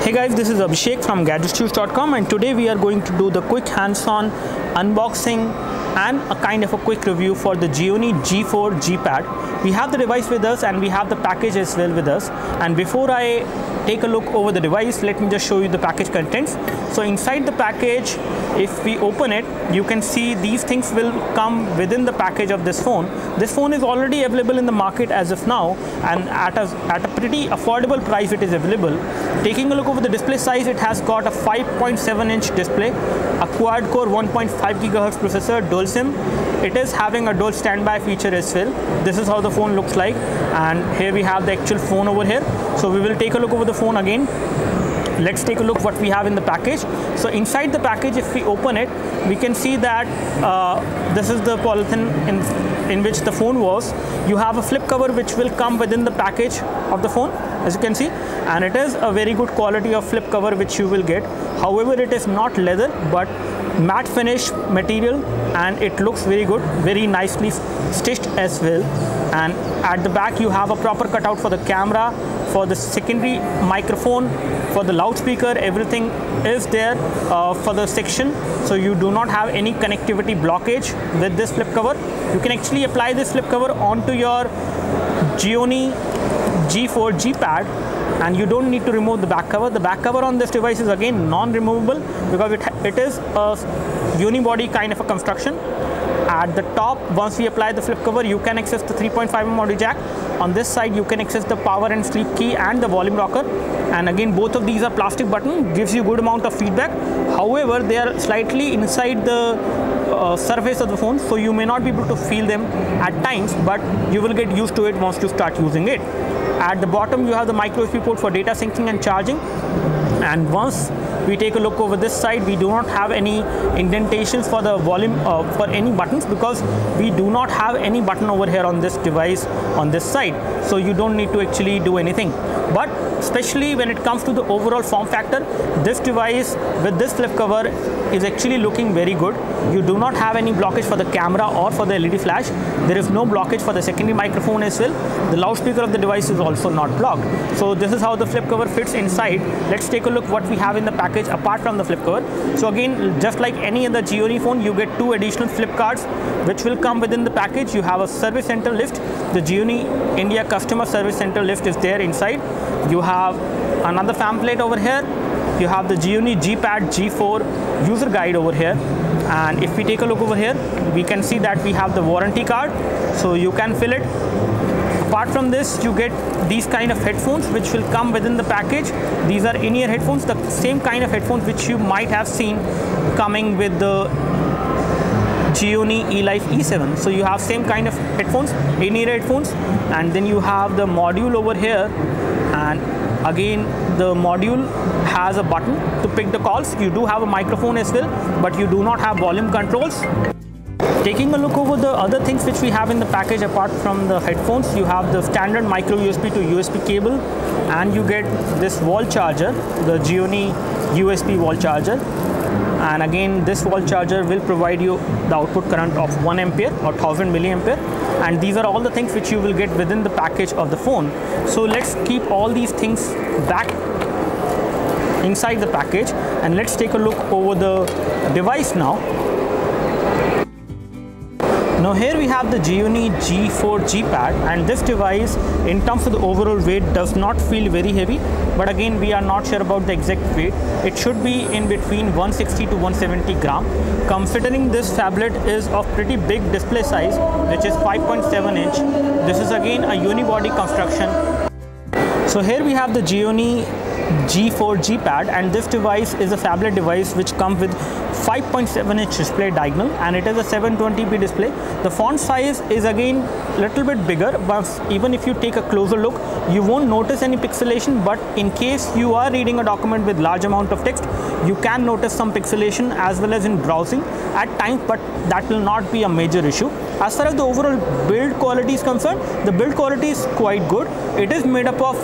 Hey guys, this is Abhishek from gadgetsjuice.com, and today we are going to do the quick hands-on unboxing and a kind of a quick review for the Gionee G4 Gpad. We have the device with us and we have the package as well with us. And before I take a look over the device, let me just show you the package contents. So inside the package, if we open it, you can see these things will come within the package of this phone. This phone is already available in the market as of now, and at a pretty affordable price it is available. Taking a look over the display size, it has got a 5.7-inch display, a quad-core 1.5 GHz processor, dual SIM. It is having a dual standby feature as well. This is how the phone looks like, and here we have the actual phone over here. So we will take a look over the phone again. Let's take a look what we have in the package. So inside the package, if we open it, we can see that this is the polythene in which the phone was. You have a flip cover which will come within the package of the phone, as you can see, and it is a very good quality of flip cover which you will get. However, it is not leather but matte finish material, and it looks very good, very nicely stitched as well. And at the back you have a proper cutout for the camera, for the secondary microphone, for the loudspeaker. Everything is there for the section, so you do not have any connectivity blockage with this flip cover. You can actually apply this flip cover onto your Gionee G4 Gpad, and you don't need to remove the back cover. The back cover on this device is again non-removable because it is a unibody kind of a construction. At the top, once we apply the flip cover, you can access the 3.5mm audio jack. On this side, you can access the power and sleep key and the volume rocker. And again, both of these are plastic button, gives you good amount of feedback. However, they are slightly inside the surface of the phone, so you may not be able to feel them at times, but you will get used to it once you start using it. At the bottom, you have the micro USB port for data syncing and charging. And once we take a look over this side, we do not have any indentations for the volume for any buttons, because we do not have any button over here on this device on this side, so you don't need to actually do anything. But especially when it comes to the overall form factor, this device with this flip cover is actually looking very good. You do not have any blockage for the camera or for the LED flash. There is no blockage for the secondary microphone as well. The loudspeaker of the device is also not blocked. So this is how the flip cover fits inside. Let's take a look what we have in the package apart from the flip cover. So again, just like any other Gionee phone, you get two additional flip cards which will come within the package. You have a service center list. The Gionee India customer service center list is there inside. You have another pamphlet over here. You have the Gionee Gpad G4 user guide over here. And if we take a look over here, we can see that we have the warranty card, so you can fill it. Apart from this, you get these kind of headphones which will come within the package. These are in-ear headphones, the same kind of headphones which you might have seen coming with the Gionee eLife E7. So you have same kind of headphones, in-ear headphones, and then you have the module over here. And again, the module has a button to pick the calls. You do have a microphone as well, but you do not have volume controls. Taking a look over the other things which we have in the package apart from the headphones, you have the standard micro USB to USB cable, and you get this wall charger, the Gionee USB wall charger. And again, this wall charger will provide you the output current of 1 ampere or 1000 milliampere. And these are all the things which you will get within the package of the phone. So let's keep all these things back inside the package, and let's take a look over the device now. Now here we have the Gionee G4 Gpad, and this device in terms of the overall weight does not feel very heavy, but again we are not sure about the exact weight. It should be in between 160 to 170 gram. Considering this phablet is of pretty big display size, which is 5.7 inch, this is again a unibody construction. So here we have the Gionee G4 Gpad, and this device is a phablet device which comes with 5.7-inch display diagonal, and it is a 720p display. The font size is again a little bit bigger, but even if you take a closer look, you won't notice any pixelation. But in case you are reading a document with large amount of text, you can notice some pixelation as well as in browsing at times, but that will not be a major issue. As far as the overall build quality is concerned, the build quality is quite good. It is made up of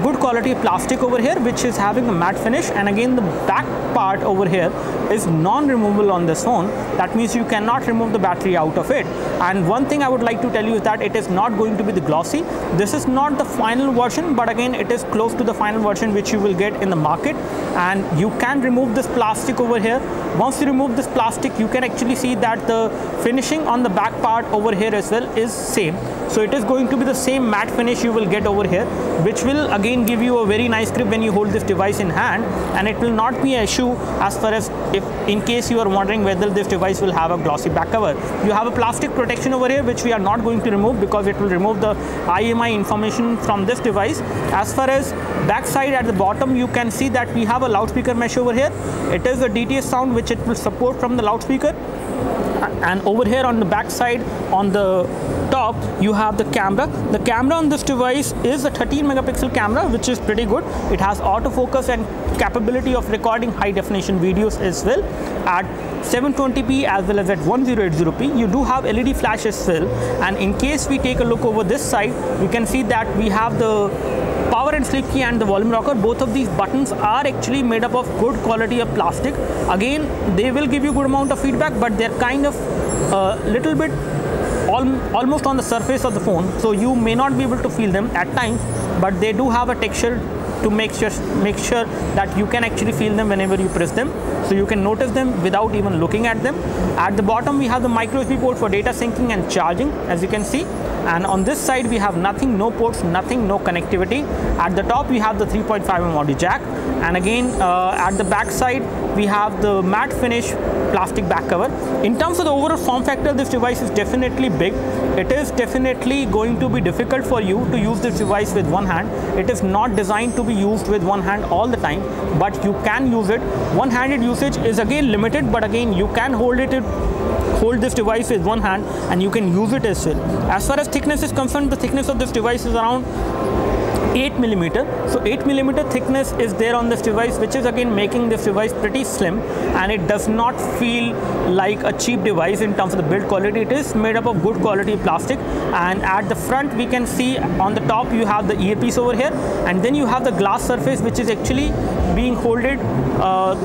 good quality plastic over here, which is having a matte finish. And again, the back part over here is non-removable on this phone. That means you cannot remove the battery out of it. And one thing I would like to tell you is that it is not going to be the glossy. This is not the final version, but again, it is close to the final version which you will get in the market. And you can remove this plastic over here. Once you remove this plastic, you can actually see that the finishing on the back part over here as well is same. So it is going to be the same matte finish you will get over here, which will again give you a very nice grip when you hold this device in hand, and it will not be an issue as far as if in case you are wondering whether this device will have a glossy back cover. You have a plastic protection over here which we are not going to remove because it will remove the IMI information from this device. As far as back side, at the bottom you can see that we have a loudspeaker mesh over here. It is a DTS sound which it will support from the loudspeaker. And over here on the back side, on the top, you have the camera. The camera on this device is a 13 megapixel camera, which is pretty good. It has autofocus and capability of recording high definition videos as well at 720p as well as at 1080p. You do have LED flash as well. And in case we take a look over this side, we can see that we have the power and sleep key and the volume rocker. Both of these buttons are actually made up of good quality of plastic. Again, they will give you good amount of feedback, but they're kind of little bit almost on the surface of the phone, so you may not be able to feel them at times, but they do have a texture to make sure that you can actually feel them whenever you press them, so you can notice them without even looking at them. At the bottom we have the micro USB port for data syncing and charging, as you can see. And on this side we have nothing, no ports, nothing, no connectivity. At the top we have the 3.5mm audio jack, and again at the back side we have the matte finish plastic back cover. In terms of the overall form factor, this device is definitely big. It is definitely going to be difficult for you to use this device with one hand. It is not designed to be used with one hand all the time, but you can use it. One-handed usage is again limited, but again you can hold this device with one hand and you can use it as well. As far as thickness is concerned, the thickness of this device is around 8mm. So 8mm thickness is there on this device, which is again making this device pretty slim, and it does not feel like a cheap device in terms of the build quality. It is made up of good quality plastic. And at the front we can see on the top you have the earpiece over here, and then you have the glass surface which is actually being holded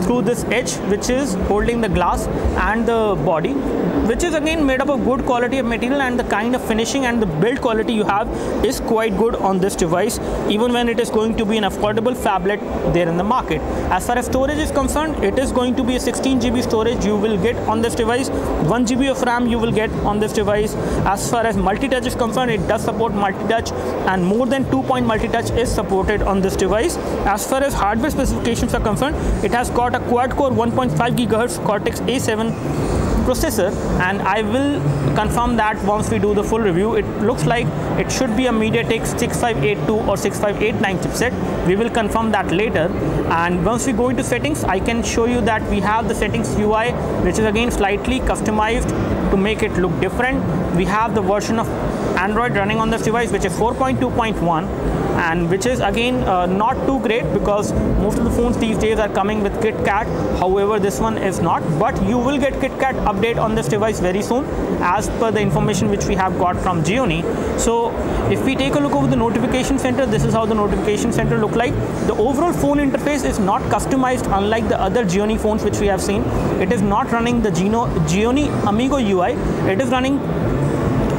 through this edge, which is holding the glass and the body, which is again made up of good quality of material, and the kind of finishing and the build quality you have is quite good on this device, even when it is going to be an affordable phablet there in the market. As far as storage is concerned, it is going to be a 16GB storage you will get on this device. 1GB of RAM you will get on this device. As far as multi-touch is concerned, it does support multi-touch, and more than 2-point multi-touch is supported on this device. As far as hardware specifications are concerned, it has got a quad-core 1.5 GHz Cortex A7 processor, and I will confirm that once we do the full review. It looks like it should be a MediaTek 6582 or 6589 chipset. We will confirm that later. And once we go into settings, I can show you that we have the settings UI, which is again slightly customized to make it look different. We have the version of Android running on this device, which is 4.2.1, and which is again not too great because most of the phones these days are coming with KitKat. However, this one is not, but you will get KitKat update on this device very soon as per the information which we have got from Gionee. So if we take a look over the notification center, this is how the notification center look like. The overall phone interface is not customized unlike the other Gionee phones which we have seen. It is not running the Gionee Amigo UI. It is running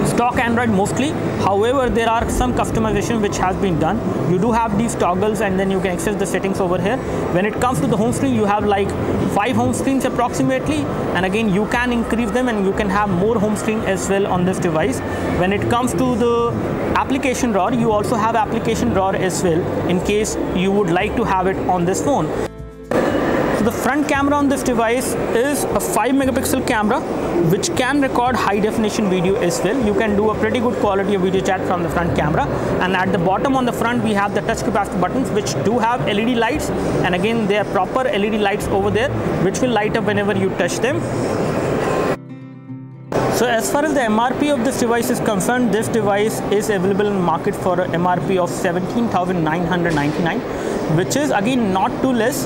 stock Android mostly. However, there are some customization which has been done. You do have these toggles, and then you can access the settings over here. When it comes to the home screen, you have like 5 home screens approximately, and again you can increase them and you can have more home screen as well on this device. When it comes to the application drawer, you also have application drawer as well in case you would like to have it on this phone. So the front camera on this device is a 5 megapixel camera which can record high definition video as well. You can do a pretty good quality of video chat from the front camera. And at the bottom on the front we have the touch capacitive buttons which do have LED lights, and again they are proper LED lights over there which will light up whenever you touch them. So as far as the MRP of this device is concerned, this device is available in the market for an MRP of 17,999, which is again not too less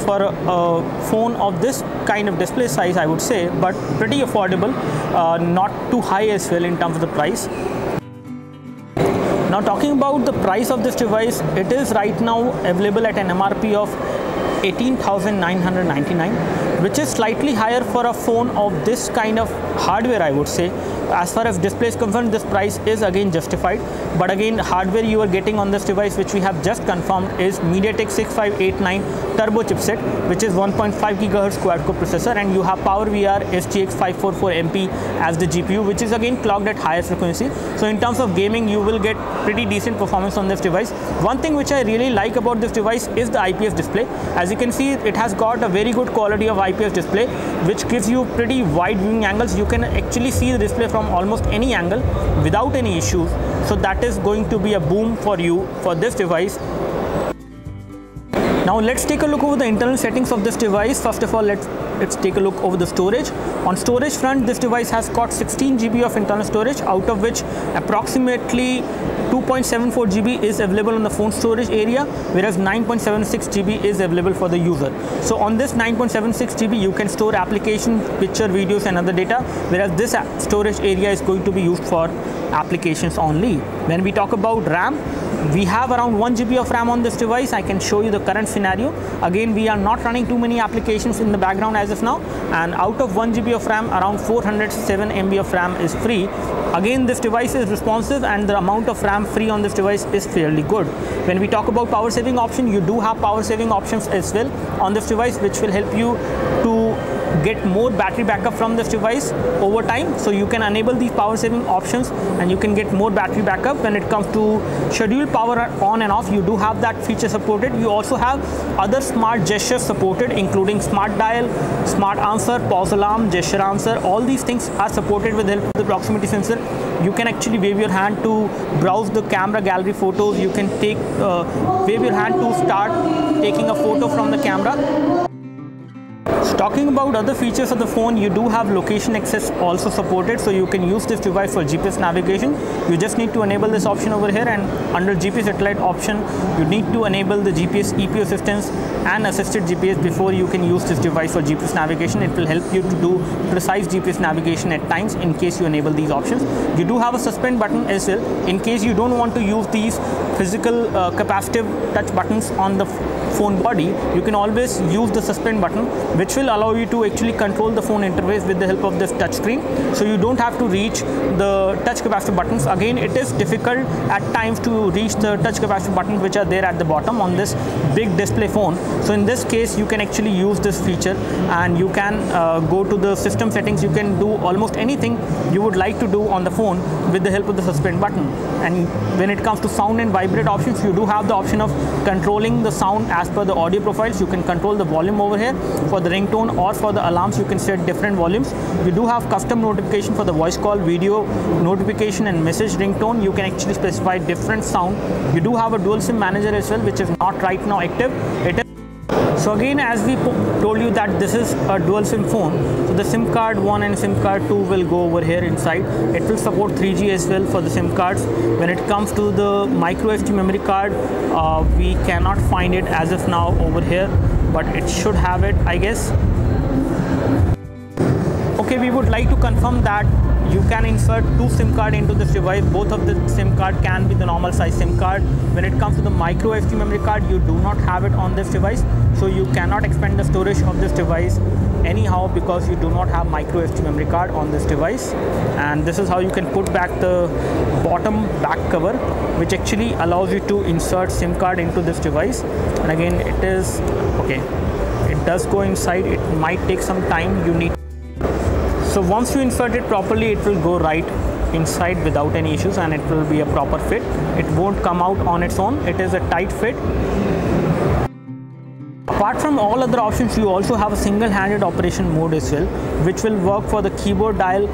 for a phone of this kind of display size, I would say, but pretty affordable, not too high as well in terms of the price. Now Now talking about the price of this device, it is right now available at an MRP of 18,999, which is slightly higher for a phone of this kind of hardware, I would say. As far as display is concerned, this price is again justified, but again hardware you are getting on this device, which we have just confirmed, is MediaTek 6589 turbo chipset, which is 1.5 GHz quad-core processor, and you have PowerVR SGX 544MP as the GPU, which is again clocked at higher frequency. So in terms of gaming, you will get pretty decent performance on this device. One thing which I really like about this device is the IPS display. As you can see, it has got a very good quality of IPS display, which gives you pretty wide viewing angles. You can actually see the display from almost any angle without any issues. So that is going to be a boom for you for this device. Now let's take a look over the internal settings of this device. First of all, let's take a look over the storage. On storage front, this device has got 16 GB of internal storage, out of which approximately 2.74 GB is available on the phone storage area, whereas 9.76 GB is available for the user. So on this 9.76 GB, you can store application, picture, videos and other data, whereas this storage area is going to be used for applications only. When we talk about RAM, we have around 1 GB of RAM on this device. I can show you the current scenario. Again, we are not running too many applications in the background as of now, and out of 1 GB of RAM, around 407 MB of RAM is free. Again, this device is responsive and the amount of RAM free on this device is fairly good. When we talk about power saving option, you do have power saving options as well on this device, which will help you to get more battery backup from this device over time. So you can enable these power saving options and you can get more battery backup. When it comes to schedule power on and off, you do have that feature supported. You also have other smart gestures supported, including smart dial, smart answer, pause alarm, gesture answer. All these things are supported with the help of the proximity sensor. You can actually wave your hand to browse the camera gallery photos. You can wave your hand to start taking a photo from the camera. So talking about other features of the phone, you do have location access also supported, so you can use this device for GPS navigation. You just need to enable this option over here, and under GPS satellite option, you need to enable the GPS EP assistance and assisted GPS before you can use this device for GPS navigation. It will help you to do precise GPS navigation at times in case you enable these options. You do have a suspend button as well in case you don't want to use these physical capacitive touch buttons on the phone body. You can always use the suspend button, which will allow you to actually control the phone interface with the help of this touch screen. So you don't have to reach the touch capacitive buttons. Again, it is difficult at times to reach the touch capacitive buttons which are there at the bottom on this big display phone. So in this case, you can actually use this feature and you can go to the system settings. You can do almost anything you would like to do on the phone with the help of the suspend button. And when it comes to sound and vibrate options, you do have the option of controlling the sound as per the audio profiles. You can control the volume over here. For the ringtone or for the alarms, you can set different volumes. You do have custom notification for the voice call, video notification and message ringtone. You can actually specify different sound. You do have a dual SIM manager as well, which is not right now active. So again, as we told you that this is a dual SIM phone, so the SIM card 1 and SIM card 2 will go over here inside. It will support 3G as well for the SIM cards. When it comes to the micro SD memory card, we cannot find it as of now over here, but it should have it, I guess. Okay, we would like to confirm that you can insert 2 SIM card into this device. Both of the SIM card can be the normal size SIM card. When it comes to the micro SD memory card, you do not have it on this device, so you cannot expand the storage of this device anyhow because you do not have micro SD memory card on this device. And this is how you can put back the bottom back cover, which actually allows you to insert SIM card into this device. And again, it is okay, it does go inside. It might take some time. You need, so once you insert it properly, it will go right inside without any issues and it will be a proper fit. It won't come out on its own. It is a tight fit. Apart from all other options, you also have a single-handed operation mode as well, which will work for the keyboard dial,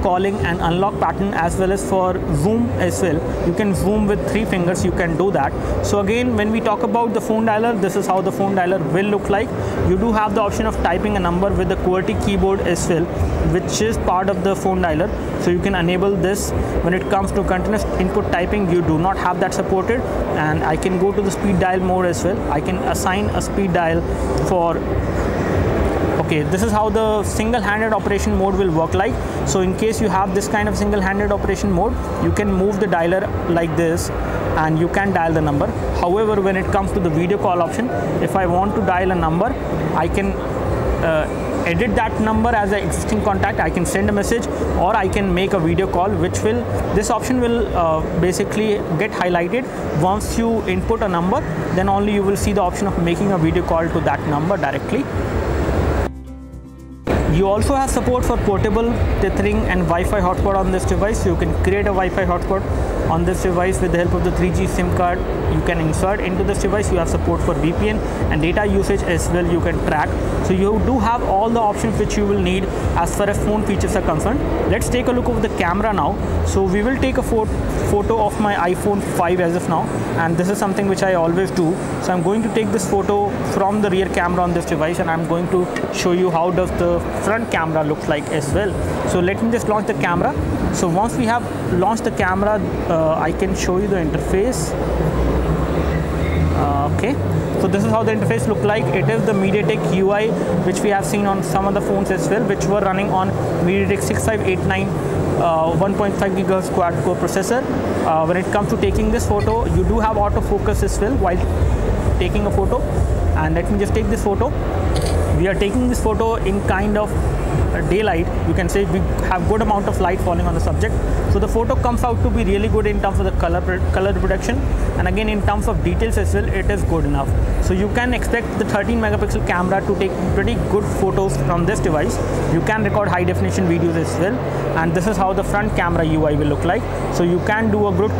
calling and unlock pattern, as well as for zoom as well. You can zoom with 3 fingers, you can do that. So again, when we talk about the phone dialer, this is how the phone dialer will look like. You do have the option of typing a number with the QWERTY keyboard as well, which is part of the phone dialer. So you can enable this. When it comes to continuous input typing, you do not have that supported. And I can go to the speed dial mode as well. I can assign a speed dial for, Okay, this is how the single-handed operation mode will work like. So in case you have this kind of single-handed operation mode, you can move the dialer like this and you can dial the number. However, when it comes to the video call option, if I want to dial a number, I can edit that number as an existing contact. I can send a message or I can make a video call, this option will basically get highlighted once you input a number. Then only you will see the option of making a video call to that number directly. You also have support for portable tethering and Wi-Fi hotspot on this device. You can create a Wi-Fi hotspot on this device with the help of the 3G SIM card. You can insert into this device. You have support for VPN and data usage as well. You can track. So you do have all the options which you will need as far as phone features are concerned. Let's take a look over the camera now. So we will take a photo of my iPhone 5 as of now, and this is something which I always do. So I'm going to take this photo from the rear camera on this device, and I'm going to show you how does the front camera look like as well. So let me just launch the camera. So once we have launched the camera, I can show you the interface. Okay, so this is how the interface look like. It is the MediaTek UI which we have seen on some of the phones as well, which were running on MediaTek 6589 1.5 GHz quad core processor. When it comes to taking this photo, you do have autofocus as well while taking a photo. And let me just take this photo. We are taking this photo in kind of daylight. You can say we have good amount of light falling on the subject, so the photo comes out to be really good in terms of the color reproduction, and again in terms of details as well, it is good enough. So you can expect the 13 megapixel camera to take pretty good photos from this device. You can record high definition videos as well, and this is how the front camera UI will look like. So you can do a good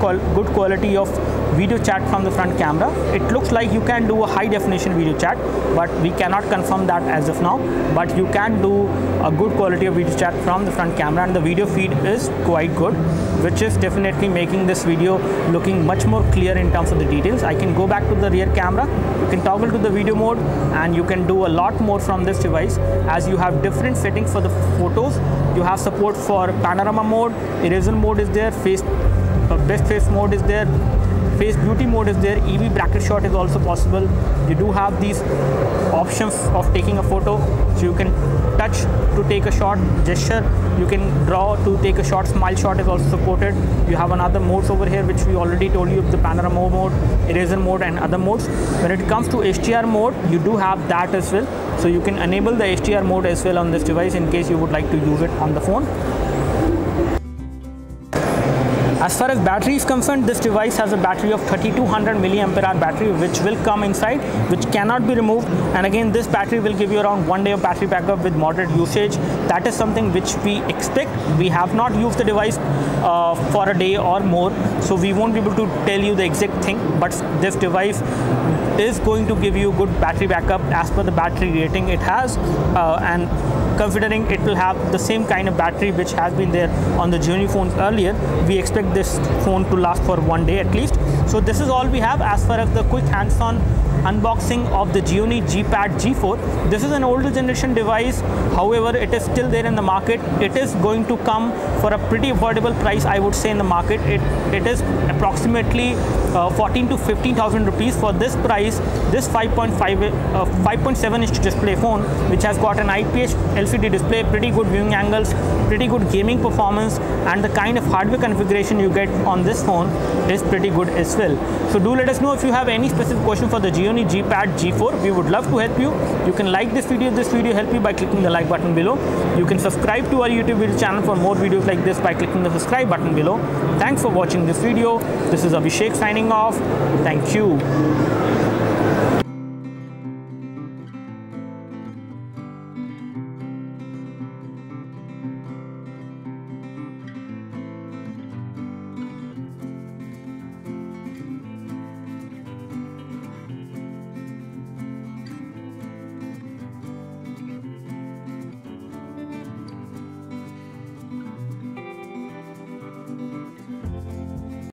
quality of video chat from the front camera. It looks like you can do a high definition video chat, but we cannot confirm that as of now. But you can do a good quality of video chat from the front camera, and the video feed is quite good, which is definitely making this video looking much more clear in terms of the details. I can go back to the rear camera. You can toggle to the video mode, and you can do a lot more from this device, as you have different settings for the photos. You have support for panorama mode, eraser mode is there, best face mode is there, face beauty mode is there, EV bracket shot is also possible. You do have these options of taking a photo, so you can touch to take a shot, gesture, you can draw to take a shot, smile shot is also supported. You have another modes over here which we already told you, the panorama mode, eraser mode and other modes. When it comes to HDR mode, you do have that as well, so you can enable the HDR mode as well on this device in case you would like to use it on the phone. As far as battery is concerned, this device has a battery of 3200 mAh battery which will come inside, which cannot be removed, and again this battery will give you around 1 day of battery backup with moderate usage. That is something which we expect. We have not used the device for a day or more, so we won't be able to tell you the exact thing, but this device is going to give you good battery backup as per the battery rating it has, and considering it will have the same kind of battery which has been there on the Gionee phones earlier, we expect this phone to last for 1 day at least. So this is all we have as far as the quick hands-on unboxing of the Gionee Gpad G4. This is an older generation device, however it is still there in the market. It is going to come for a pretty affordable price, I would say, in the market. It is approximately 14 to 15,000 rupees. For this price, this 5.7 inch display phone, which has got an IPS LCD display, pretty good viewing angles, pretty good gaming performance, and the kind of hardware configuration you get on this phone is pretty good as well. So do let us know if you have any specific question for the Gionee Gpad G4. We would love to help you. You can like this video help you by clicking the like button below. You can subscribe to our YouTube video channel for more videos like this by clicking the subscribe button below. Thanks for watching this video. This is Abhishek signing off. Thank you.